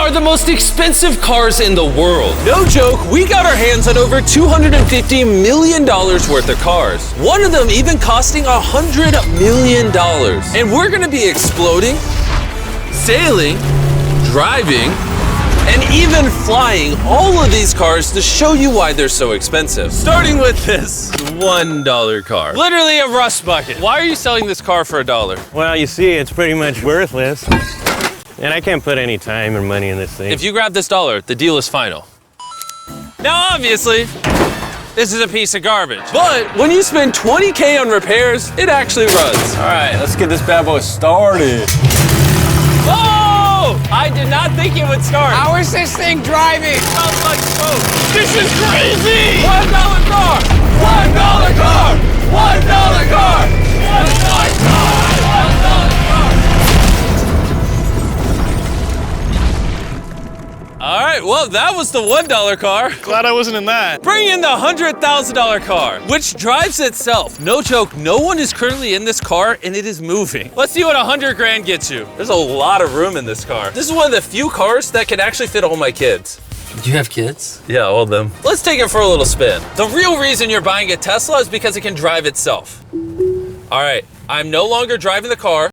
are the most expensive cars in the world. No joke, we got our hands on over $250 million worth of cars. One of them even costing $100 million. And we're gonna be exploding, sailing, driving, and even flying all of these cars to show you why they're so expensive. Starting with this $1 car. Literally a rust bucket. Why are you selling this car for $1? Well, you see, it's pretty much worthless. And I can't put any time or money in this thing. If you grab this $1, the deal is final. Now, obviously, this is a piece of garbage. But when you spend $20K on repairs, it actually runs. All right, let's get this bad boy started. Oh! I did not think it would start. How is this thing driving? Smells like smoke. This is crazy! $1 car! $1 car! $1 car! $1 car! All right, well, that was the $1 car. Glad I wasn't in that. Bring in the $100,000 car, which drives itself. No joke, no one is currently in this car and it is moving. Let's see what 100 grand gets you. There's a lot of room in this car. This is one of the few cars that can actually fit all my kids. Do you have kids? Yeah, all of them. Let's take it for a little spin. The real reason you're buying a Tesla is because it can drive itself. All right, I'm no longer driving the car.